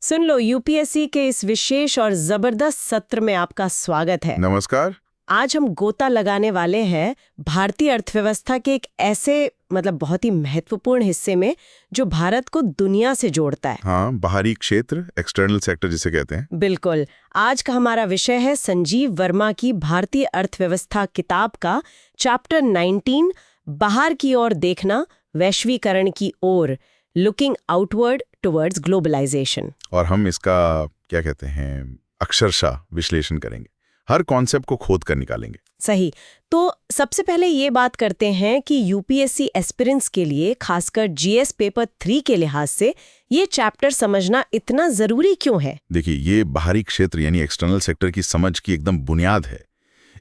सुन लो, UPSC के इस विशेष और जबरदस्त सत्र में आपका स्वागत है। नमस्कार। आज हम गोता लगाने वाले हैं भारतीय अर्थव्यवस्था के एक ऐसे बहुत ही महत्वपूर्ण हिस्से में जो भारत को दुनिया से जोड़ता है। हाँ, बाहरी क्षेत्र, एक्सटर्नल सेक्टर जिसे कहते हैं। बिल्कुल। आज का हमारा विषय है संजीव वर्मा की भारतीय अर्थव्यवस्था किताब का चैप्टर 19, बाहर की ओर देखना, वैश्वीकरण की ओर, लुकिंग आउटवर्ड टुवर्ड्स ग्लोबलाइजेशन। और हम इसका क्या कहते हैं, अक्षरशः विश्लेषण करेंगे, हर कॉन्सेप्ट को खोद कर निकालेंगे। सही। तो सबसे पहले ये बात करते हैं कि यूपीएससी एस्पिरेंट्स के लिए, खासकर जीएस पेपर 3 के लिहाज से ये चैप्टर समझना इतना जरूरी क्यों है? देखिए, ये बाहरी क्षेत्र यानी एक्सटर्नल सेक्टर की समझ की एकदम बुनियाद है।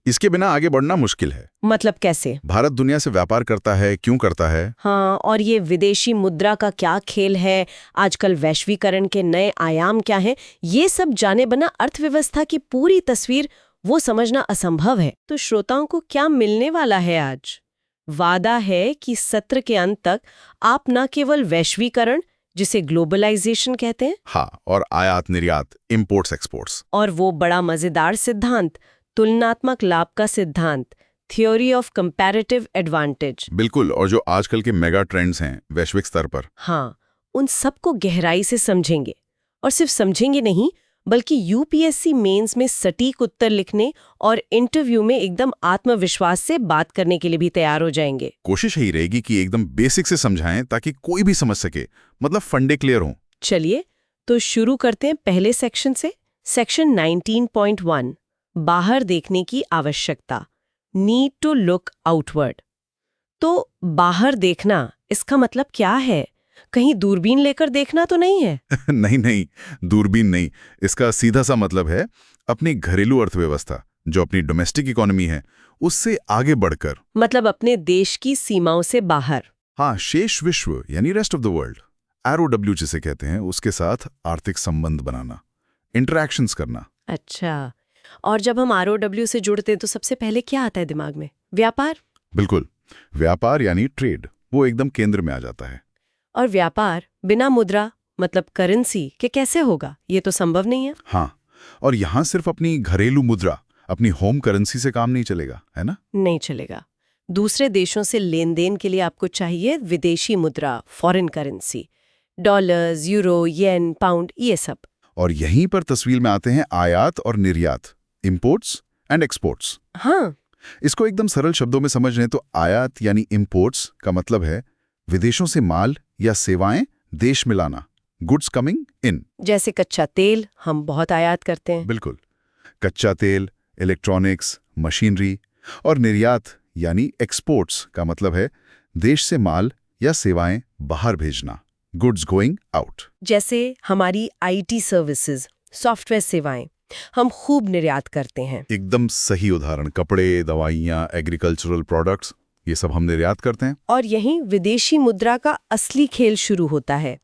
इसके बिना आगे बढ़ना मुश्किल है। मतलब कैसे? भारत दुनिया से व्यापार करता है, क्यों करता है? हाँ, और ये विदेशी मुद्रा का क्या खेल है, आजकल वैश्वीकरण के नए आयाम क्या हैं, ये सब जाने बिना अर्थव्यवस्था की पूरी तस्वीर वो समझना असंभव है। तो श्रोताओं को क्या मिलने वाला है आज? वादा है कि सत्र के अंत तक आप न केवल वैश्वीकरण, जिसे ग्लोबलाइजेशन कहते हैं, हाँ, और आयात निर्यात, इंपोर्ट्स एक्सपोर्ट्स, और वो बड़ा मजेदार सिद्धांत तुलनात्मक लाभ का सिद्धांत, थ्योरी ऑफ कंपैरेटिव एडवांटेज, बिल्कुल, और जो आजकल के मेगा ट्रेंड्स हैं वैश्विक स्तर पर, हाँ, उन सबको गहराई से समझेंगे। और सिर्फ समझेंगे नहीं, बल्कि यूपीएससी मेंस में सटीक उत्तर लिखने और इंटरव्यू में एकदम आत्मविश्वास से बात करने के लिए भी तैयार हो जाएंगे। कोशिश यही रहेगी कि एकदम बेसिक से समझाएं ताकि कोई भी समझ सके, मतलब फंडे क्लियर हों। चलिए तो शुरू करते हैं पहले सेक्शन से। सेक्शन 19.1, बाहर देखने की आवश्यकता, नीड टू लुक आउटवर्ड। तो बाहर देखना, इसका मतलब क्या है? कहीं दूरबीन लेकर देखना तो नहीं है? नहीं नहीं, दूरबीन नहीं। इसका सीधा सा मतलब है अपनी घरेलू अर्थव्यवस्था, जो अपनी डोमेस्टिक इकोनॉमी है, उससे आगे बढ़कर, मतलब अपने देश की सीमाओं से बाहर। हाँ, शेष विश्व यानी rest of the world, ROW जिसे कहते हैं, उसके साथ आर्थिक संबंध बनाना, इंटरैक्शंस करना। अच्छा, और जब हम ROW से जुड़ते हैं तो सबसे पहले क्या आता है दिमाग में? व्यापार। बिल्कुल, व्यापार यानी ट्रेड, वो एकदम केंद्र में आ जाता है। और व्यापार बिना मुद्रा मतलब करेंसी के कैसे होगा? ये तो संभव नहीं है। हाँ, और यहाँ सिर्फ अपनी घरेलू मुद्रा, अपनी होम करेंसी से काम नहीं चलेगा, है ना? नहीं चलेगा। दूसरे देशों से लेन देन के लिए आपको चाहिए विदेशी मुद्रा, फॉरेन करेंसी, डॉलर्स, यूरो, येन, पाउंड, ये सब। और यहीं पर तस्वीर में आते हैं आयात और निर्यात, इंपोर्ट्स एंड एक्सपोर्ट्स। हाँ, इसको एकदम सरल शब्दों में समझ लें तो आयात यानी इंपोर्ट्स का मतलब है विदेशों से माल या सेवाएं देश में लाना, गुड्स कमिंग इन। जैसे कच्चा तेल हम बहुत आयात करते हैं। बिल्कुल, कच्चा तेल, इलेक्ट्रॉनिक्स, मशीनरी। और निर्यात यानी एक्सपोर्ट्स का मतलब है देश से माल या सेवाएं बाहर भेजना, गुड्स गोइंग आउट। जैसे हमारी आईटी सर्विसेज, सॉफ्टवेयर सेवाएं हम खूब निर्यात करते हैं। एकदम सही उदाहरण, कपड़े, दवाइयाँ, एग्रीकल्चरल प्रोडक्ट्स, ये सब हम निर्यात करते हैं। और यहीं विदेशी मुद्रा का असली खेल शुरू होता है।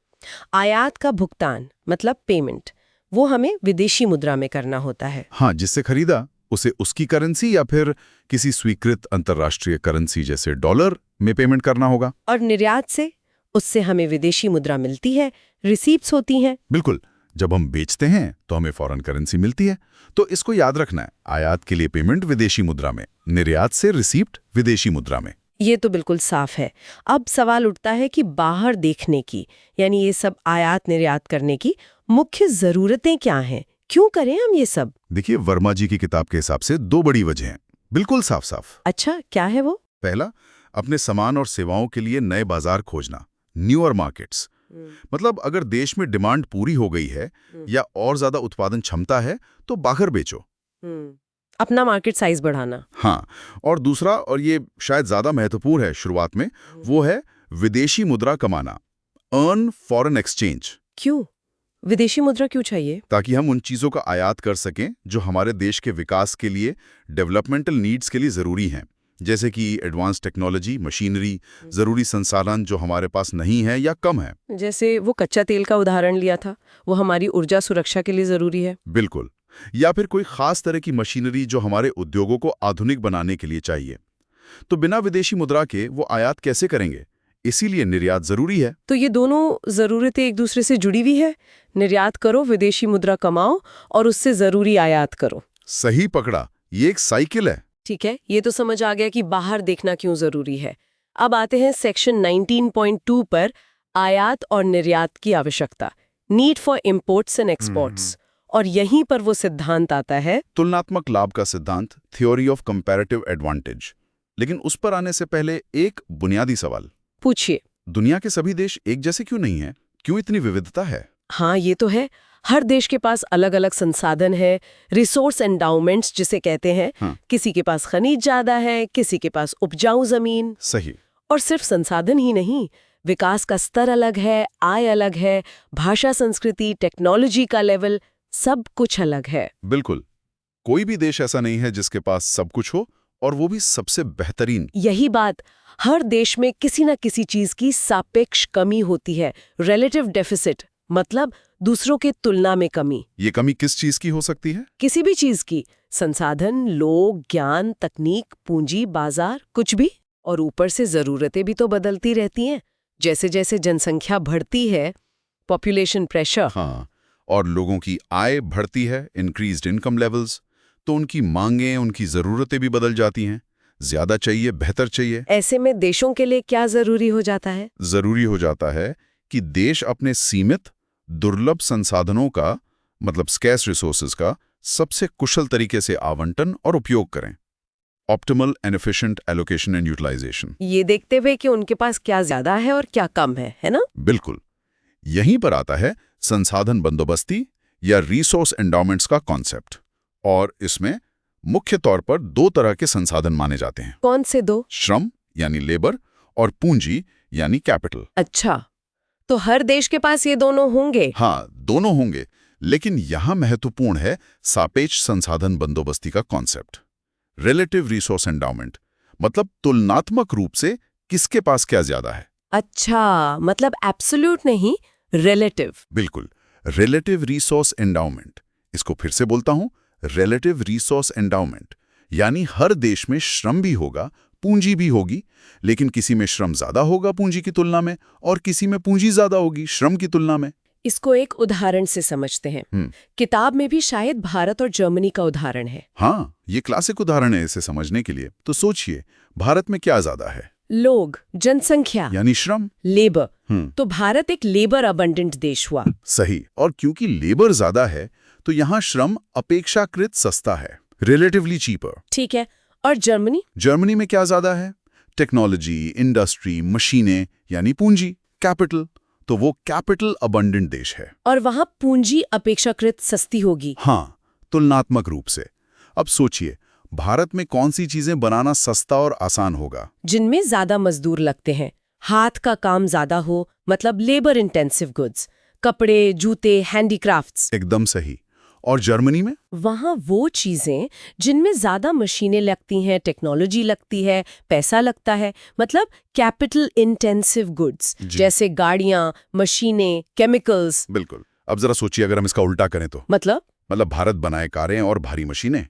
आयात का भुगतान मतलब पेमेंट, वो हमें विदेशी मुद्रा में करना होता है। हाँ, जिससे खरीदा उसे उसकी करेंसी या फिर किसी स्वीकृत अंतर्राष्ट्रीय करेंसी जैसे डॉलर में पेमेंट करना होगा। और निर्यात से उससे हमें विदेशी मुद्रा मिलती है, रिसीप्ट्स होती हैं। बिल्कुल, जब हम बेचते हैं तो हमें फॉरेन करेंसी मिलती है। तो इसको याद रखना है, आयात के लिए पेमेंट विदेशी मुद्रा में, निर्यात से रिसीप्ट विदेशी मुद्रा में। ये तो बिल्कुल साफ है। अब सवाल उठता है कि बाहर देखने की, यानी ये सब आयात निर्यात करने की मुख्य जरूरतें क्या हैं? क्यों करें हम ये सब? देखिए, वर्मा जी की किताब के हिसाब से 2 बड़ी वजह हैं, बिल्कुल साफ साफ। अच्छा, क्या है वो? पहला, अपने सामान और सेवाओं के लिए नए बाजार खोजना, न्यूअर मार्केट्स। मतलब अगर देश में डिमांड पूरी हो गई है या और ज्यादा उत्पादन क्षमता है तो बाहर बेचो। अपना मार्केट साइज बढ़ाना। हाँ, और दूसरा, और ये शायद ज्यादा महत्वपूर्ण है शुरुआत में, वो है विदेशी मुद्रा कमाना, अर्न फॉरेन एक्सचेंज। क्यों विदेशी मुद्रा क्यों चाहिए? ताकि हम उन चीजों का आयात कर सकें जो हमारे देश के विकास के लिए, डेवलपमेंटल नीड्स के लिए जरूरी हैं, जैसे कि एडवांस टेक्नोलॉजी, मशीनरी, जरूरी संसाधन जो हमारे पास नहीं है या कम है। जैसे वो कच्चा तेल का उदाहरण लिया था, वो हमारी ऊर्जा सुरक्षा के लिए जरूरी है। बिल्कुल, या फिर कोई खास तरह की मशीनरी जो हमारे उद्योगों को आधुनिक बनाने के लिए चाहिए। तो बिना विदेशी मुद्रा के वो आयात कैसे करेंगे? इसीलिए निर्यात जरूरी है। तो ये दोनों जरूरतें एक दूसरे से जुड़ी हुई है। निर्यात करो, विदेशी मुद्रा कमाओ और उससे जरूरी आयात करो। सही पकड़ा, ये एक साइकिल है। ठीक है, ये तो समझ आ गया कि बाहर देखना क्यों जरूरी है। अब आते हैं सेक्शन 19.2 पर, आयात और निर्यात की आवश्यकता, need for imports and exports. और यहीं पर वो सिद्धांत आता है, तुलनात्मक लाभ का सिद्धांत, थ्योरी ऑफ कंपैरेटिव एडवांटेज। लेकिन उस पर आने से पहले एक बुनियादी सवाल। पूछिए। दुनिया के सभी देश एक जैसे क्यों नहीं है? क्यों इतनी विविधता है? हाँ, ये तो है। हर देश के पास अलग अलग संसाधन है, रिसोर्स एंडाउमेंट्स जिसे कहते हैं। हाँ। किसी के पास खनिज ज्यादा है, किसी के पास उपजाऊ जमीन। सही। और सिर्फ संसाधन ही नहीं, विकास का स्तर अलग है, आय अलग है, भाषा, संस्कृति, टेक्नोलॉजी का लेवल, सब कुछ अलग है। बिल्कुल। कोई भी देश ऐसा नहीं है जिसके पास सब कुछ हो, और वो भी सबसे बेहतरीन। यही बात, हर देश में किसी न किसी चीज की सापेक्ष कमी होती है, रिलेटिव डेफिसिट, मतलब दूसरों के तुलना में कमी। ये कमी किस चीज की हो सकती है? किसी भी चीज की, संसाधन, लोग, ज्ञान, तकनीक, पूंजी, बाजार, कुछ भी। और ऊपर से जरूरतें भी तो बदलती रहती हैं। जैसे जैसे जनसंख्या बढ़ती है, पॉपुलेशन प्रेशर। हाँ, और लोगों की आय बढ़ती है, इंक्रीज्ड इनकम लेवल्स, तो उनकी मांगें, उनकी जरूरतें भी बदल जाती हैं। ज्यादा चाहिए, बेहतर चाहिए। ऐसे में देशों के लिए क्या जरूरी हो जाता है? जरूरी हो जाता है कि देश अपने सीमित, दुर्लभ संसाधनों का, मतलब स्कैर्स रिसोर्सेज का, सबसे कुशल तरीके से आवंटन और उपयोग करें। Optimal and efficient allocation and utilization. ये देखते हुए कि उनके पास क्या ज्यादा है और क्या कम है ना? बिल्कुल। यहीं पर आता है संसाधन बंदोबस्ती या रिसोर्स एंडाउमेंट्स का कॉन्सेप्ट। और इसमें मुख्य तौर पर दो तरह के संसाधन माने जाते हैं। कौन से दो? श्रम यानी लेबर, और पूंजी यानी कैपिटल। अच्छा, तो हर देश के पास ये दोनों होंगे? हाँ, दोनों होंगे, लेकिन यहां महत्वपूर्ण है सापेक्ष संसाधन बंदोबस्ती का कॉन्सेप्ट। रिलेटिव रिसोर्स एंडाउमेंट, मतलब तुलनात्मक रूप से किसके पास क्या ज्यादा है। अच्छा, मतलब एब्सोल्यूट नहीं, रिलेटिव। बिल्कुल, रिलेटिव रिसोर्स एंडाउमेंट। इसको फिर से बोलता हूं, रिलेटिव रिसोर्स एंडाउमेंट, यानी हर देश में श्रम भी होगा, पूंजी भी होगी, लेकिन किसी में श्रम ज्यादा होगा पूंजी की तुलना में, और किसी में पूंजी ज्यादा होगी श्रम की तुलना में। इसको एक उदाहरण से समझते हैं। किताब में भी शायद भारत और जर्मनी का उदाहरण है। हाँ, ये क्लासिक उदाहरण है इसे समझने के लिए। तो सोचिए, भारत में क्या ज्यादा है? लोग, जनसंख्या, यानी श्रम, लेबर। तो भारत एक लेबर अबंडेंट देश हुआ। सही। और क्योंकि लेबर ज्यादा है, तो यहाँ श्रम अपेक्षाकृत सस्ता है, रिलेटिवली चीपर। ठीक है, और जर्मनी? जर्मनी में क्या ज्यादा है? टेक्नोलॉजी, इंडस्ट्री, मशीनें, यानी पूंजी, कैपिटल। तो वो कैपिटल अबंडेंट देश है। और वहां पूंजी अपेक्षाकृत सस्ती होगी। हाँ, तुलनात्मक रूप से। अब सोचिए, भारत में कौन सी चीजें बनाना सस्ता और आसान होगा? जिनमें ज्यादा मजदूर लगते हैं, हाथ का काम ज्यादा हो, मतलब लेबर इंटेंसिव गुड्स, कपड़े, जूते, हैंडीक्राफ्ट्स। एकदम सही। और जर्मनी में? वहां वो चीजें जिनमें ज्यादा मशीनें लगती हैं, टेक्नोलॉजी लगती है, पैसा लगता है, मतलब कैपिटल इंटेंसिव गुड्स, जैसे गाड़ियां, मशीनें, केमिकल्स। बिल्कुल। अब जरा सोचिए, अगर हम इसका उल्टा करें तो? मतलब भारत बनाए कारें और भारी मशीनें,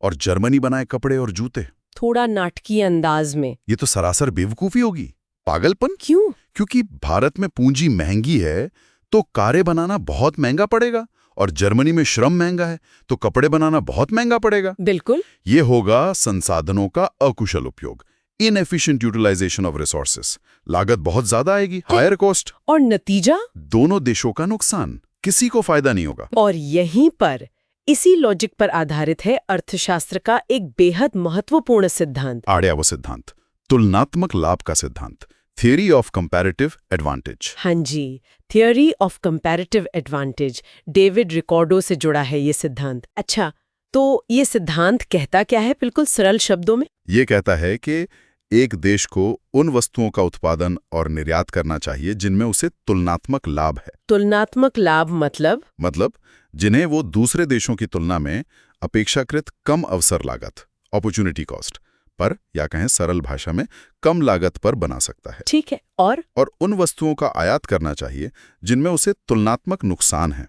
और जर्मनी बनाए कपड़े और जूते। थोड़ा नाटकीय अंदाज में। ये तो सरासर बेवकूफी होगी, पागलपन। क्यों? क्योंकि भारत में पूंजी महंगी है, तो कारें बनाना बहुत महंगा पड़ेगा, और जर्मनी में श्रम महंगा है, तो कपड़े बनाना बहुत महंगा पड़ेगा। बिल्कुल। ये होगा संसाधनों का अकुशल उपयोग, इनएफिशिएंट यूटिलाइजेशन ऑफ रिसोर्सेस। लागत बहुत ज्यादा आएगी, हायर कॉस्ट। और नतीजा? दोनों देशों का नुकसान, किसी को फायदा नहीं होगा। और यहीं पर, इसी लॉजिक पर आधारित है अर्थशास्त्र का एक बेहद महत्वपूर्ण सिद्धांत। आर्याव सिद्धांत, तुलनात्मक लाभ का सिद्धांत, थियरी ऑफ कंपैरेटिव एडवांटेज। हाँ जी, theory of comparative advantage. David Ricardo से जुड़ा है ये सिद्धांत। अच्छा, तो ये सिद्धांत कहता क्या है बिल्कुल सरल शब्दों में? ये कहता है कि एक देश को उन वस्तुओं का उत्पादन और निर्यात करना चाहिए जिनमें उसे तुलनात्मक लाभ है। तुलनात्मक लाभ मतलब जिन्हें वो दूसरे देशों की तुलना में अपेक्षाकृत कम अवसर लागत, अपॉर्चुनिटी कॉस्ट पर, या कहें सरल भाषा में, कम लागत पर बना सकता है। ठीक है। और उन वस्तुओं का आयात करना चाहिए जिनमें उसे तुलनात्मक नुकसान है,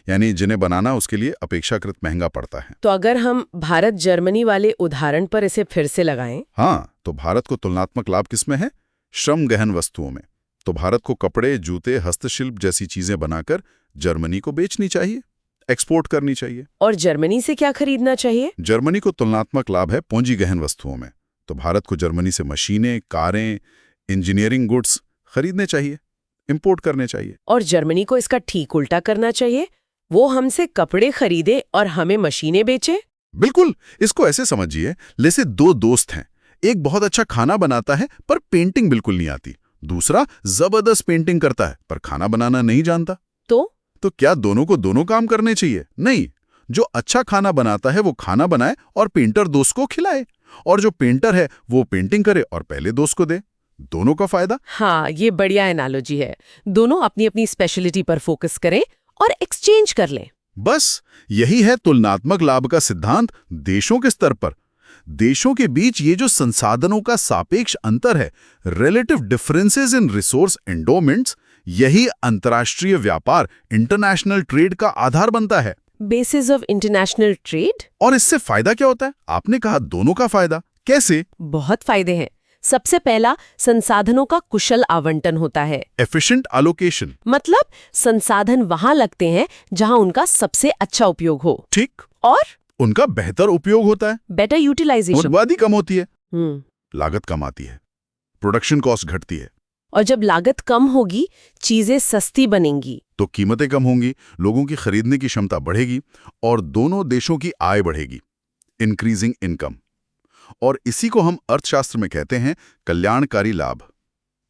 यानी जिन्हें बनाना उसके लिए अपेक्षाकृत महंगा पड़ता है। तो अगर हम भारत जर्मनी वाले उदाहरण पर इसे फिर से लगाएं? हाँ, तो भारत को तुलनात्मक लाभ किसमें है? श्रम गहन वस्तुओं में। तो भारत को कपड़े, जूते, हस्तशिल्प जैसी चीजें बनाकर जर्मनी को बेचनी चाहिए, एक्सपोर्ट करनी चाहिए। और जर्मनी से क्या खरीदना चाहिए? जर्मनी को तुलनात्मक लाभ है पूंजी गहन वस्तुओं में, तो भारत को जर्मनी से मशीनें, कारें, इंजीनियरिंग गुड्स खरीदने चाहिए, इंपोर्ट करने चाहिए। और जर्मनी को इसका ठीक उल्टा करना चाहिए, वो हमसे कपड़े खरीदे और हमें मशीनें बेचे। बिल्कुल, इसको ऐसे समझिए, जैसे दो दोस्त हैं, एक बहुत अच्छा खाना बनाता है पर पेंटिंग बिल्कुल नहीं आती, दूसरा जबरदस्त पेंटिंग करता है पर खाना बनाना नहीं जानता। तो क्या दोनों को दोनों काम करने चाहिए? नहीं, जो अच्छा खाना बनाता है वो खाना बनाए और पेंटर दोस्त को खिलाए, और जो पेंटर है वो पेंटिंग करे और पहले दोस्त को दे। दोनों का फायदा। हाँ, ये बढ़िया एनालॉजी है। दोनों अपनी अपनी स्पेशलिटी पर फोकस करें और एक्सचेंज कर लें। बस यही है तुलनात्मक लाभ का सिद्धांत देशों के स्तर पर। देशों के बीच ये जो संसाधनों का सापेक्ष अंतर है, relative differences in resource endowments, यही अंतर्राष्ट्रीय व्यापार, इंटरनेशनल ट्रेड का आधार बनता है। Basis of international trade. और इससे फायदा क्या होता है? आपने कहा दोनों का फायदा। कैसे? बहुत फायदे हैं। सबसे पहला, संसाधनों का कुशल आवंटन होता है। Efficient allocation. मतलब संसाधन वहां लगते हैं जहां उनका सबसे अच्छा उपयोग हो। ठीक। और उनका बेहतर उपयोग होता है। Better utilization. बर्बादी कम होती है, लागत कम आती है, प्रोडक्शन कॉस्ट घटती है। और जब लागत कम होगी, चीजें सस्ती बनेंगी, तो कीमतें कम होंगी, लोगों की खरीदने की क्षमता बढ़ेगी और दोनों देशों की आय बढ़ेगी, इंक्रीजिंग इनकम। और इसी को हम अर्थशास्त्र में कहते हैं कल्याणकारी लाभ,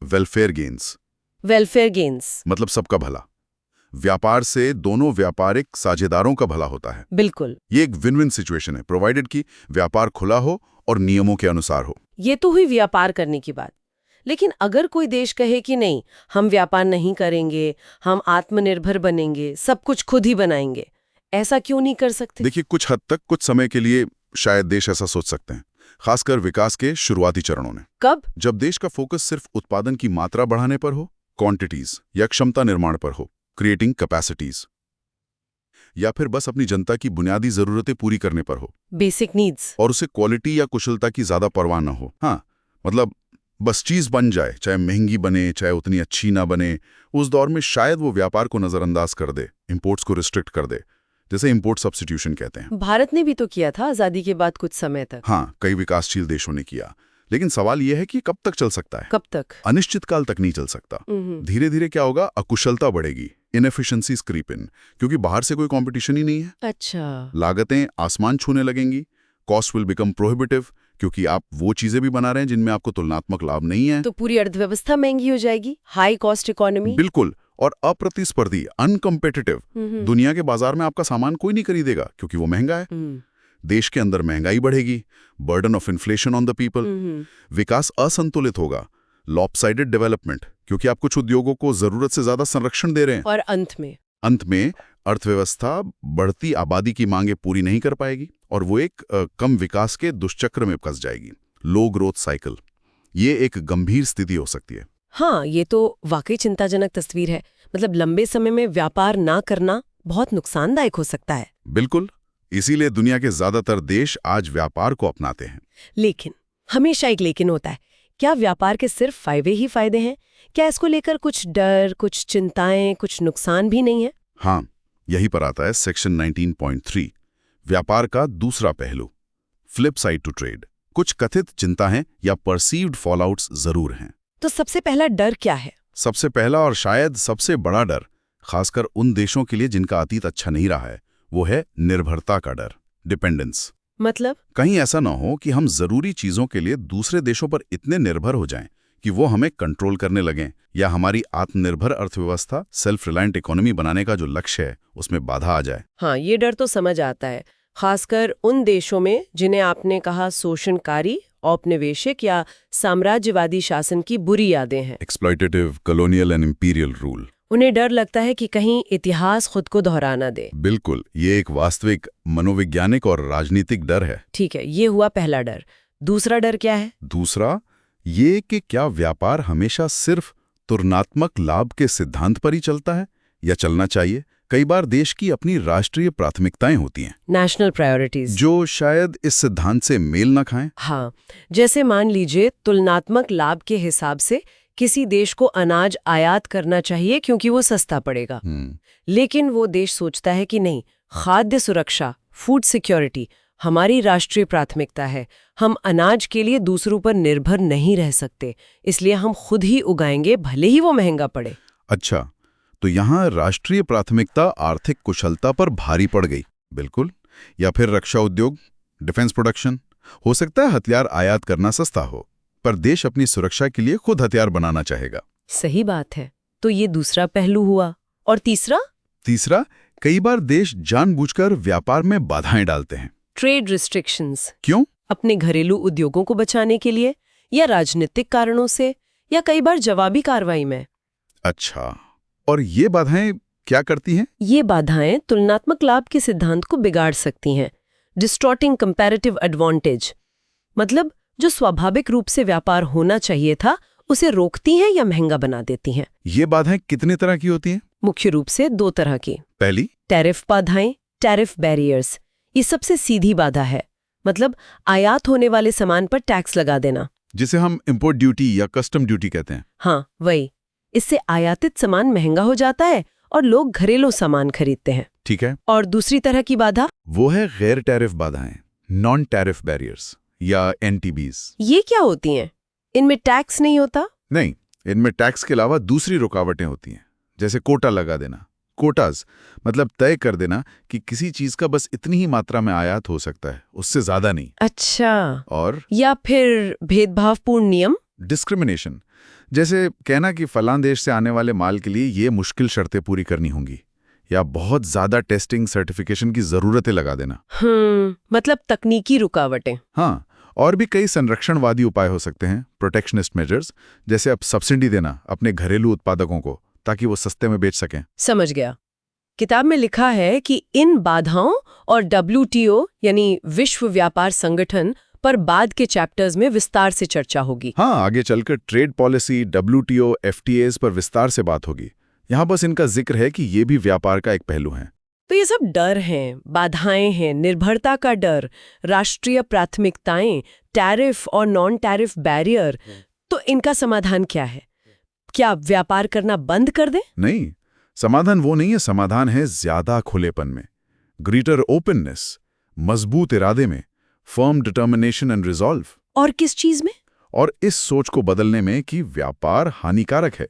वेलफेयर गेन्स। वेलफेयर गेन्स मतलब सबका भला। व्यापार से दोनों व्यापारिक साझेदारों का भला होता है। बिल्कुल, ये एक विन विन सिचुएशन है, प्रोवाइडेड कि व्यापार खुला हो और नियमों के अनुसार हो। ये तो हुई व्यापार करने की बात। लेकिन अगर कोई देश कहे कि नहीं, हम व्यापार नहीं करेंगे, हम आत्मनिर्भर बनेंगे, सब कुछ खुद ही बनाएंगे, ऐसा क्यों नहीं कर सकते? देखिए, कुछ हद तक, कुछ समय के लिए शायद देश ऐसा सोच सकते हैं, खासकर विकास के शुरुआती चरणों में। कब? जब देश का फोकस सिर्फ उत्पादन की मात्रा बढ़ाने पर हो, क्वांटिटीज या क्षमता निर्माण पर हो, क्रिएटिंग कैपेसिटीज, या फिर बस अपनी जनता की बुनियादी जरूरतें पूरी करने पर हो, बेसिक नीड्स, और उसे क्वालिटी या कुशलता की ज्यादा परवाह न हो। हाँ, मतलब बस चीज बन जाए, चाहे महंगी बने, चाहे उतनी अच्छी ना बने। उस दौर में शायद वो व्यापार को नजरअंदाज कर दे, इंपोर्ट्स को रिस्ट्रिक्ट कर दे, जैसे इंपोर्ट सब्स्टिट्यूशन कहते हैं। भारत ने भी तो किया था आजादी के बाद कुछ समय तक। हाँ, कई विकासशील देशों ने किया, लेकिन सवाल यह है कि कब तक चल सकता है? कब तक? अनिश्चित काल तक नहीं चल सकता। धीरे धीरे क्या होगा, अकुशलता बढ़ेगी, इनएफिशिएंसीज क्रीप इन, क्योंकि बाहर से कोई कंपटीशन ही नहीं है। अच्छा। लागतें आसमान छूने लगेंगी, कॉस्ट विल बिकम प्रोहिबिटिव, क्योंकि आप वो चीजें भी बना रहे हैं जिनमें आपको तुलनात्मक लाभ नहीं है। तो पूरी अर्थव्यवस्था महंगी हो जाएगी, हाई कॉस्ट इकोनॉमी। बिल्कुल, और अप्रतिस्पर्धी, अनकम्पिटिटिव। दुनिया के बाजार में आपका सामान कोई नहीं खरीदेगा क्योंकि वो महंगा है। देश के अंदर महंगाई बढ़ेगी, burden of inflation on the people. विकास असंतुलित होगा, लॉपसाइडेड डेवलपमेंट, क्योंकि आप कुछ उद्योगों को जरूरत से ज्यादा संरक्षण दे रहे हैं। और अंत में अर्थव्यवस्था बढ़ती आबादी की मांगे पूरी नहीं कर पाएगी और वो एक कम विकास के दुष्चक्र में फंस जाएगी, लो ग्रोथ साइकिल। ये एक गंभीर स्थिति हो सकती है। हाँ, ये तो वाकई चिंताजनक तस्वीर है। मतलब लंबे समय में व्यापार ना करना बहुत नुकसानदायक हो सकता है। बिल्कुल, इसीलिए दुनिया के ज्यादातर देश आज व्यापार को अपनाते हैं। लेकिन हमेशा एक लेकिन होता है। क्या व्यापार के सिर्फ फायदे ही फायदे हैं? क्या इसको लेकर कुछ डर, कुछ चिंताएं, कुछ नुकसान भी नहीं है? हाँ, यही पर आता है सेक्शन 19.3, व्यापार का दूसरा पहलू, फ्लिप साइड टू ट्रेड। कुछ कथित चिंताएं या परसीव्ड फॉलआउट्स जरूर हैं। तो सबसे पहला डर क्या है? सबसे पहला और शायद सबसे बड़ा डर, खासकर उन देशों के लिए जिनका अतीत अच्छा नहीं रहा है, वो है निर्भरता का डर, डिपेंडेंस। मतलब कहीं ऐसा ना हो कि हम जरूरी चीजों के लिए दूसरे देशों पर इतने निर्भर हो जाएं कि वो हमें कंट्रोल करने लगें, या हमारी आत्मनिर्भर अर्थव्यवस्था, सेल्फ रिलायंट इकोनॉमी बनाने का जो लक्ष्य है उसमें बाधा आ जाए। हाँ, ये डर तो समझ आता है, खासकर उन देशों में जिन्हें आपने कहा शोषणकारी, औपनिवेशिक या साम्राज्यवादी शासन की बुरी यादें हैं। Exploitative, colonial and imperial rule. उन्हें डर लगता है कि कहीं इतिहास खुद को दोहरा ना दे। बिल्कुल, ये एक वास्तविक मनोवैज्ञानिक और राजनीतिक डर है। ठीक है, ये हुआ पहला डर। दूसरा डर क्या है? दूसरा ये कि क्या व्यापार हमेशा सिर्फ तुलनात्मक लाभ के सिद्धांत पर ही चलता है, या चलना चाहिए कई बार देश की अपनी राष्ट्रीय प्राथमिकताएं होती हैं नेशनल प्रायोरिटीज। जो शायद इस सिद्धांत से मेल न खाएं। हाँ, जैसे मान लीजिए तुलनात्मक लाभ के हिसाब से किसी देश को अनाज आयात करना चाहिए क्योंकि वो सस्ता पड़ेगा, लेकिन वो देश सोचता है कि नहीं, खाद्य सुरक्षा, फूड सिक्योरिटी हमारी राष्ट्रीय प्राथमिकता है, हम अनाज के लिए दूसरों पर निर्भर नहीं रह सकते, इसलिए हम खुद ही उगाएंगे भले ही वो महंगा पड़े। अच्छा, तो यहाँ राष्ट्रीय प्राथमिकता आर्थिक कुशलता पर भारी पड़ गई। बिल्कुल। या फिर रक्षा उद्योग, डिफेंस प्रोडक्शन। हो सकता है हथियार आयात करना सस्ता हो, पर देश अपनी सुरक्षा के लिए खुद हथियार बनाना चाहेगा। सही बात है। तो ये दूसरा पहलू हुआ। और तीसरा, कई बार देश जानबूझकर व्यापार में बाधाएं डालते हैं। Trade restrictions. क्यों? अपने घरेलू उद्योगों को बचाने के लिए, या राजनीतिक कारणों से, या कई बार जवाबी कार्रवाई में। अच्छा, और ये बाधाएं क्या करती हैं? ये बाधाएं तुलनात्मक लाभ के सिद्धांत को बिगाड़ सकती हैं। डिस्टॉर्टिंग कंपैरेटिव एडवांटेज, मतलब जो स्वाभाविक रूप से व्यापार होना चाहिए था उसे रोकती हैं या महंगा बना देती हैं। ये बाधाएं कितने तरह की होती हैं? मुख्य रूप से 2 तरह की। पहली, टैरिफ बाधाएं, टैरिफ बैरियर्स। ये सबसे सीधी बाधा है, मतलब आयात होने वाले सामान पर टैक्स लगा देना, जिसे हम इंपोर्ट ड्यूटी या कस्टम ड्यूटी कहते हैं। हाँ, वही। इससे आयातित सामान महंगा हो जाता है और लोग घरेलू सामान खरीदते हैं। ठीक है। और दूसरी तरह की बाधा, वो है गैर टैरिफ बाधाएं, नॉन टैरिफ बैरियर्स या NTBs। ये क्या होती हैं? इनमें टैक्स नहीं होता? नहीं, इनमें टैक्स के अलावा दूसरी रुकावटें होती हैं, जैसे कोटा लगा देना। कोटास मतलब तय कर देना कि किसी चीज का बस इतनी ही मात्रा में आयात हो सकता है, उससे ज्यादा नहीं। अच्छा। और या फिर भेदभावपूर्ण नियम, डिस्क्रिमिनेशन, जैसे कहना कि फलां देश से आने वाले माल के लिए ये मुश्किल शर्तें पूरी करनी होंगी, या बहुत ज्यादा टेस्टिंग सर्टिफिकेशन की जरूरतें लगा देना। मतलब तकनीकी रुकावटें। हाँ, और भी कई संरक्षणवादी उपाय हो सकते हैं, प्रोटेक्शनिस्ट मेजर्स, जैसे अब सब्सिडी देना अपने घरेलू उत्पादकों को ताकि वो सस्ते में बेच सकें। समझ गया। किताब में लिखा है कि इन बाधाओं और WTO यानी विश्व व्यापार संगठन पर बाद के चैप्टर्स में विस्तार से चर्चा होगी। हाँ, आगे चलकर ट्रेड पॉलिसी, WTO, FTAs पर विस्तार से बात होगी। यहाँ बस इनका जिक्र है कि ये भी व्यापार का एक पहलू है। तो ये सब डर हैं, बाधाएं हैं, निर्भरता का डर, राष्ट्रीय प्राथमिकताएं, टैरिफ और नॉन टैरिफ बैरियर। तो इनका समाधान क्या है? क्या व्यापार करना बंद कर दें? नहीं, समाधान वो नहीं है। समाधान है ज्यादा खुलेपन में, ग्रेटर ओपननेस, मजबूत इरादे में, फर्म डिटर्मिनेशन एंड रिजॉल्व। और किस चीज में? और इस सोच को बदलने में कि व्यापार हानिकारक है,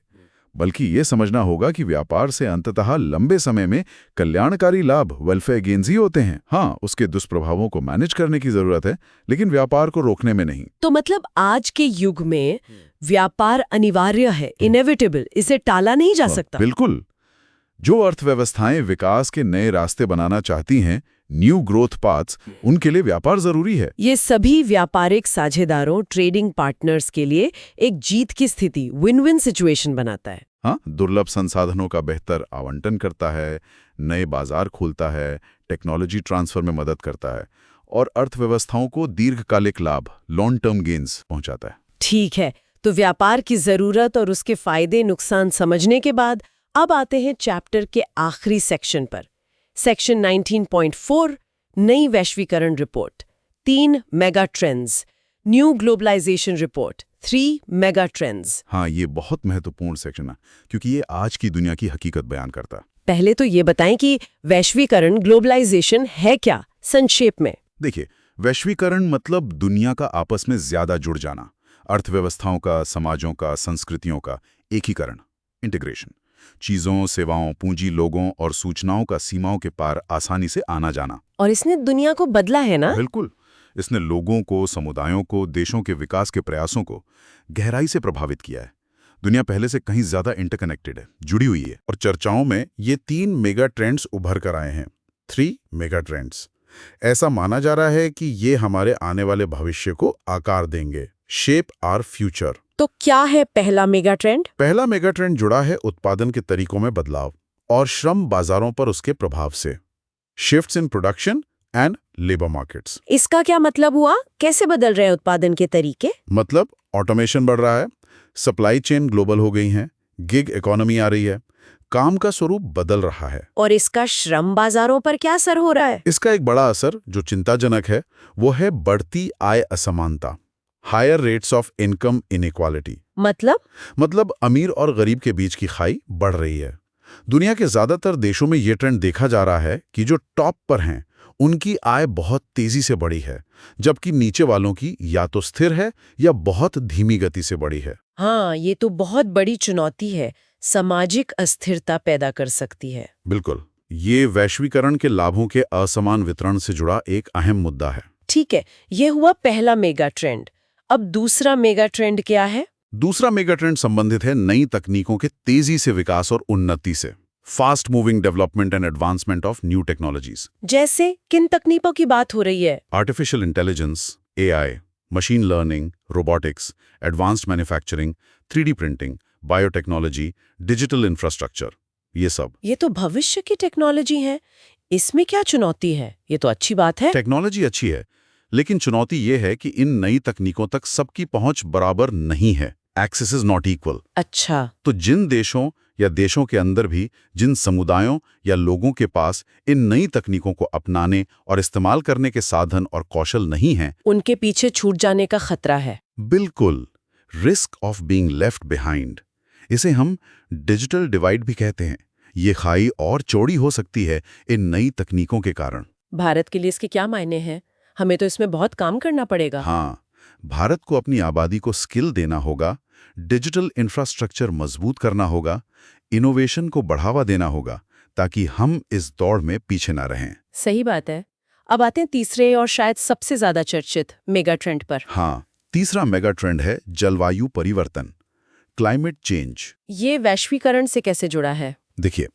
बल्कि ये समझना होगा कि व्यापार से अंततः लंबे समय में कल्याणकारी लाभ, वेलफेयर गेन्स ही होते हैं। हाँ, उसके दुष्प्रभावों को मैनेज करने की जरूरत है, लेकिन व्यापार को रोकने में नहीं। तो मतलब आज के युग में व्यापार अनिवार्य है, इनेविटेबल, इसे टाला नहीं जा सकता। बिल्कुल। जो अर्थव्यवस्थाएं विकास के नए रास्ते बनाना चाहती हैं, न्यू ग्रोथ पाथ्स, उनके लिए व्यापार जरूरी है। ये सभी व्यापारिक साझेदारों, ट्रेडिंग पार्टनर्स के लिए एक जीत की स्थिति, विन विन सिचुएशन बनाता है। हाँ, दुर्लभ संसाधनों का बेहतर आवंटन करता है, नए बाजार खोलता है, टेक्नोलॉजी ट्रांसफर में मदद करता है और अर्थव्यवस्थाओं को दीर्घकालिक लाभ, लॉन्ग टर्म गेन्स पहुंचाता है। ठीक है, तो व्यापार की जरूरत और उसके फायदे नुकसान समझने के बाद अब आते हैं चैप्टर के आखिरी सेक्शन पर। सेक्शन 19.4, नई वैश्वीकरण रिपोर्ट, 3 mega trends, new globalization report, 3 mega trends. हाँ, ये बहुत महत्वपूर्ण सेक्शन है क्योंकि ये आज की दुनिया की हकीकत बयान करता है। पहले तो ये बताएं कि वैश्वीकरण, ग्लोबलाइजेशन है क्या, संक्षेप में। देखिए, वैश्वीकरण मतलब दुनिया का आपस में ज्यादा जुड़ जाना, अर्थव्यवस्थाओं का, समाजों का, संस्कृतियों का एकीकरण, इंटीग्रेशन, चीजों, सेवाओं, पूंजी, लोगों और सूचनाओं का सीमाओं के पार आसानी से आना जाना। और इसने दुनिया को बदला है ना? बिल्कुल। इसने लोगों को, समुदायों को, देशों के विकास के प्रयासों को गहराई से प्रभावित किया है। दुनिया पहले से कहीं ज्यादा इंटरकनेक्टेड है, जुड़ी हुई है। और चर्चाओं में ये 3 मेगा ट्रेंड्स उभर कर आए हैं, 3 मेगा ट्रेंड्स। ऐसा माना जा रहा है कि ये हमारे आने वाले भविष्य को आकार देंगे, शेप आवर फ्यूचर। तो क्या है पहला मेगा ट्रेंड? पहला मेगा ट्रेंड जुड़ा है उत्पादन के तरीकों में बदलाव और श्रम बाजारों पर उसके प्रभाव से, shifts in production and labour markets. इसका क्या मतलब हुआ? कैसे बदल रहे हैं उत्पादन के तरीके? मतलब ऑटोमेशन बढ़ रहा है, सप्लाई चेन ग्लोबल हो गई हैं, गिग इकोनॉमी आ रही है, काम का स्वरूप बदल रहा है। और इसका श्रम बाजारों पर क्या असर हो रहा है? इसका एक बड़ा असर जो चिंताजनक है वो है बढ़ती आय असमानता, higher rates of income inequality. मतलब अमीर और गरीब के बीच की खाई बढ़ रही है। दुनिया के ज्यादातर देशों में ये ट्रेंड देखा जा रहा है कि जो टॉप पर हैं उनकी आय बहुत तेजी से बढ़ी है, जबकि नीचे वालों की या तो स्थिर है या बहुत धीमी गति से बढ़ी है। हाँ, ये तो बहुत बड़ी चुनौती है, सामाजिक अस्थिरता पैदा कर सकती है। बिल्कुल, ये वैश्वीकरण के लाभों के असमान वितरण से जुड़ा एक अहम मुद्दा है। ठीक है, ये हुआ पहला मेगा ट्रेंड। अब दूसरा मेगा ट्रेंड क्या है? दूसरा मेगा ट्रेंड संबंधित है नई तकनीकों के तेजी से विकास और उन्नति से। Fast moving development and advancement of new technologies. जैसे किन तकनीकों की बात हो रही है? Artificial intelligence, AI, machine learning, robotics, advanced manufacturing, 3D printing, biotechnology, digital infrastructure, ये सब। ये तो भविष्य की टेक्नोलॉजी है। इसमें क्या चुनौती है? ये तो अच्छी बात है। टेक्नोलॉजी अच्छी है, लेकिन चुनौती ये है कि इन नई तकनीकों तक सबकी पहुंच बराबर नहीं है। Access is not equal. अच्छा। तो जिन देशों या देशों के अंदर भी जिन समुदायों या लोगों के पास इन नई तकनीकों को अपनाने और इस्तेमाल करने के साधन और कौशल नहीं हैं, उनके पीछे छूट जाने का खतरा है। बिल्कुल, risk of being left behind. इसे हम डिजिटल डिवाइड भी कहते हैं। ये खाई और चौड़ी हो सकती है इन नई तकनीकों के कारण। भारत के लिए इसके क्या मायने हैं? हमें तो इसमें बहुत काम करना पड़ेगा। हाँ, भारत को अपनी आबादी को स्किल देना होगा, डिजिटल इंफ्रास्ट्रक्चर मजबूत करना होगा, इनोवेशन को बढ़ावा देना होगा, ताकि हम इस दौड़ में पीछे ना रहें। सही बात है। अब आते हैं तीसरे और शायद सबसे ज्यादा चर्चित मेगा ट्रेंड पर। हाँ, तीसरा मेगा ट्रेंड है जलवायु परिवर्तन, क्लाइमेट चेंज। ये वैश्वीकरण से कैसे जुड़ा है? देखिए,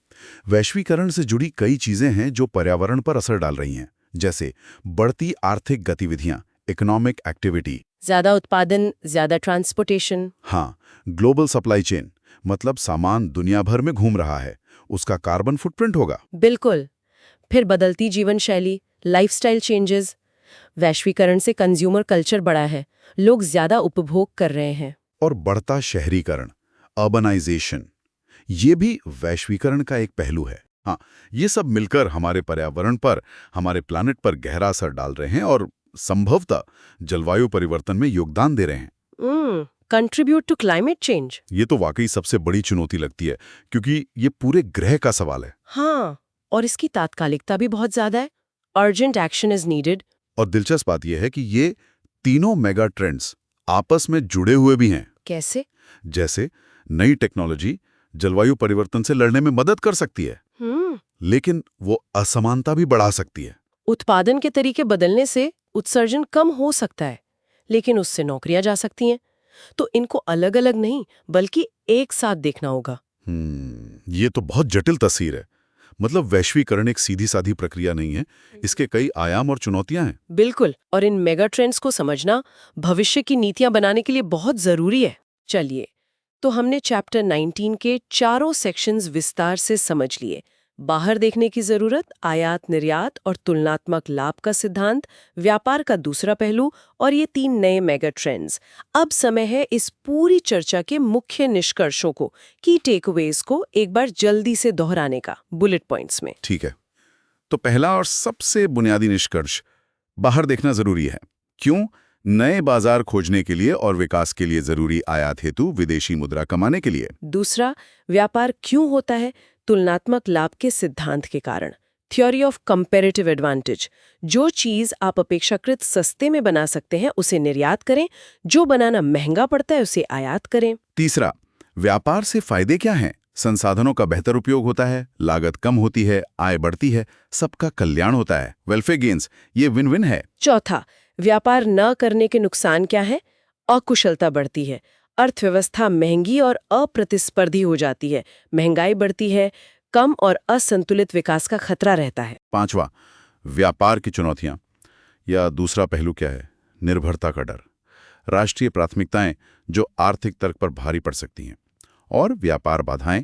वैश्वीकरण से जुड़ी कई चीजें हैं जो पर्यावरण पर असर डाल रही हैं, जैसे बढ़ती आर्थिक गतिविधियां, इकोनॉमिक एक्टिविटी, ज्यादा उत्पादन, ज्यादा ट्रांसपोर्टेशन। हाँ, ग्लोबल सप्लाई चेन, मतलब सामान दुनिया भर में घूम रहा है, उसका कार्बन फुटप्रिंट होगा। बिल्कुल। फिर बदलती जीवन शैली, लाइफस्टाइल चेंजेस। वैश्वीकरण से कंज्यूमर कल्चर बढ़ा है, लोग ज्यादा उपभोग कर रहे हैं। और बढ़ता शहरीकरण, अर्बनाइजेशन, ये भी वैश्वीकरण का एक पहलू है। हाँ, ये सब मिलकर हमारे पर्यावरण पर, हमारे प्लानिट पर गहरा असर डाल रहे हैं और संभवतः जलवायु परिवर्तन में योगदान दे रहे हैं। Contribute to climate change. ये तो वाकई सबसे बड़ी चुनौती लगती है, क्योंकि ये पूरे ग्रह का सवाल है। हाँ, और इसकी तात्कालिकता भी बहुत ज्यादा है। Urgent action is needed. और दिलचस्प बात यह है कि ये तीनों मेगा ट्रेंड्स आपस में जुड़े हुए भी हैं। कैसे? जैसे नई टेक्नोलॉजी जलवायु परिवर्तन से लड़ने में मदद कर सकती है, लेकिन वो असमानता भी बढ़ा सकती है। उत्पादन के तरीके बदलने से उत्सर्जन कम हो सकता है, लेकिन उससे नौकरियां जा सकती हैं। तो इनको अलग अलग नहीं, बल्कि एक साथ देखना होगा। ये तो बहुत जटिल तस्वीर है। मतलब वैश्वीकरण एक सीधी साधी प्रक्रिया नहीं है, इसके कई आयाम और चुनौतियां हैं। बिल्कुल, और इन मेगा ट्रेंड्स को समझना भविष्य की नीतियां बनाने के लिए बहुत जरूरी है। चलिए, तो हमने चैप्टर 19 के चारों सेक्शंस विस्तार से समझ लिए। बाहर देखने की जरूरत, आयात निर्यात और तुलनात्मक लाभ का सिद्धांत, व्यापार का दूसरा पहलू और ये 3 नए मेगा ट्रेंड्स। अब समय है इस पूरी चर्चा के मुख्य निष्कर्षों को, की टेकअवेज को एक बार जल्दी से दोहराने का, बुलेट पॉइंट्स में। ठीक है, तो पहला और सबसे बुनियादी निष्कर्ष, बाहर देखना जरूरी है। क्यों? नए बाजार खोजने के लिए और विकास के लिए जरूरी आयात हेतु विदेशी मुद्रा कमाने के लिए। दूसरा, व्यापार क्यों होता है? तुलनात्मक लाभ के सिद्धांत के कारण, थ्योरी ऑफ कंपैरेटिव एडवांटेज। जो चीज आप अपेक्षाकृत सस्ते में बना सकते हैं उसे निर्यात करें, जो बनाना महंगा पड़ता है उसे आयात करें। तीसरा, व्यापार से फायदे क्या हैं? संसाधनों का बेहतर उपयोग होता है, लागत कम होती है, आय बढ़ती है, सबका कल्याण होता है, वेलफेयर गेन्स, ये विन विन है। चौथा, व्यापार न करने के नुकसान क्या है? अकुशलता बढ़ती है, अर्थव्यवस्था महंगी और अप्रतिस्पर्धी हो जाती है, महंगाई बढ़ती है, कम और असंतुलित विकास का खतरा रहता है। पांचवा, व्यापार की चुनौतियां या दूसरा पहलू क्या है? निर्भरता का डर, राष्ट्रीय प्राथमिकताएं जो आर्थिक तर्क पर भारी पड़ सकती हैं, और व्यापार बाधाएं,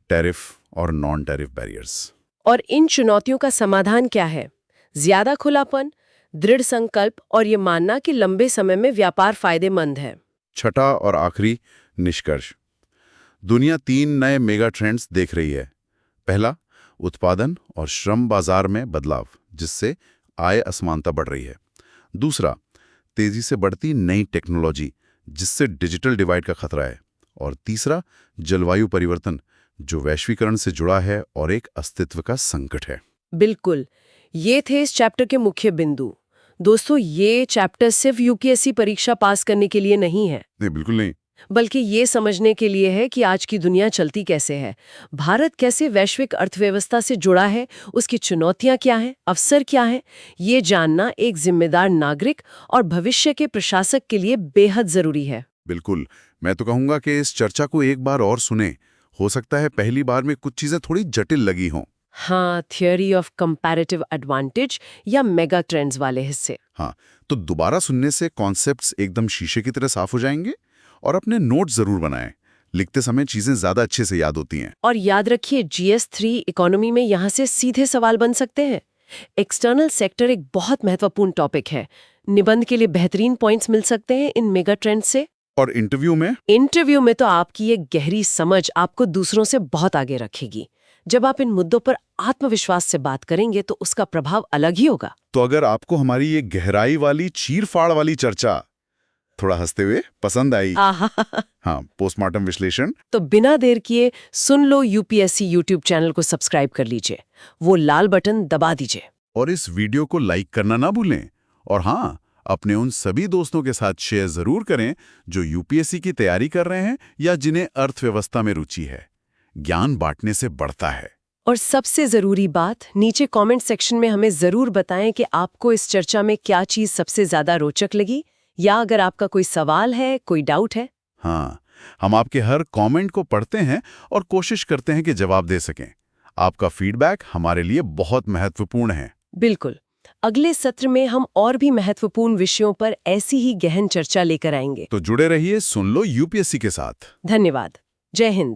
टैरिफ और नॉन टैरिफ बैरियर्स। और इन चुनौतियों का समाधान क्या है? ज्यादा खुलापन, दृढ़ संकल्प और ये मानना कि लंबे समय में व्यापार फायदेमंद है। छठा और आखिरी निष्कर्ष, दुनिया 3 नए मेगा ट्रेंड्स देख रही है। पहला, उत्पादन और श्रम बाजार में बदलाव, जिससे आय असमानता बढ़ रही है। दूसरा, तेजी से बढ़ती नई टेक्नोलॉजी, जिससे डिजिटल डिवाइड का खतरा है। और तीसरा, जलवायु परिवर्तन, जो वैश्वीकरण से जुड़ा है और एक अस्तित्व का संकट है। बिल्कुल, ये थे इस चैप्टर के मुख्य बिंदु। दोस्तों, ये चैप्टर सिर्फ यूपीएससी परीक्षा पास करने के लिए नहीं है। नहीं, बिल्कुल नहीं। बल्कि ये समझने के लिए है कि आज की दुनिया चलती कैसे है, भारत कैसे वैश्विक अर्थव्यवस्था से जुड़ा है, उसकी चुनौतियां क्या हैं, अवसर क्या हैं, ये जानना एक जिम्मेदार नागरिक और भविष्य के प्रशासक के लिए बेहद जरूरी है। बिल्कुल, मैं तो कहूंगा कि इस चर्चा को एक बार और सुने। हो सकता है पहली बार में कुछ चीजें थोड़ी जटिल लगी हों। हाँ, थियोरी ऑफ कंपैरेटिव एडवांटेज या मेगा ट्रेंड्स वाले हिस्से। हाँ, तो दोबारा सुनने से कॉन्सेप्ट्स एकदम शीशे की तरह साफ हो जाएंगे। और अपने नोट जरूर बनाएं, लिखते समय चीजें ज्यादा अच्छे से याद होती हैं। और याद रखिए, GS3 इकोनॉमी में यहाँ से सीधे सवाल बन सकते हैं। एक्सटर्नल सेक्टर एक बहुत महत्वपूर्ण टॉपिक है। निबंध के लिए बेहतरीन पॉइंट्स मिल सकते हैं इन मेगा ट्रेंड से। और इंटरव्यू में तो आपकी ये गहरी समझ आपको दूसरों से बहुत आगे रखेगी। जब आप इन मुद्दों पर आत्मविश्वास से बात करेंगे तो उसका प्रभाव अलग ही होगा। तो अगर आपको हमारी ये गहराई वाली चीर-फाड़ वाली चर्चा थोड़ा हंसते हुए पसंद आई, हाँ, पोस्टमार्टम विश्लेषण, तो बिना देर किए सुन लो यूपीएससी यूट्यूब चैनल को सब्सक्राइब कर लीजिए, वो लाल बटन दबा दीजिए और इस वीडियो को लाइक करना ना भूलें। और हाँ, अपने उन सभी दोस्तों के साथ शेयर जरूर करें जो यूपीएससी की तैयारी कर रहे हैं या जिन्हें अर्थव्यवस्था में रुचि है। ज्ञान बांटने से बढ़ता है। और सबसे जरूरी बात, नीचे कमेंट सेक्शन में हमें जरूर बताएं कि आपको इस चर्चा में क्या चीज सबसे ज्यादा रोचक लगी, या अगर आपका कोई सवाल है, कोई डाउट है। हाँ, हम आपके हर कमेंट को पढ़ते हैं और कोशिश करते हैं कि जवाब दे सकें। आपका फीडबैक हमारे लिए बहुत महत्वपूर्ण है। बिल्कुल, अगले सत्र में हम और भी महत्वपूर्ण विषयों पर ऐसी ही गहन चर्चा लेकर आएंगे। तो जुड़े रहिए सुन लो यूपीएससी के साथ। धन्यवाद। जय हिंद।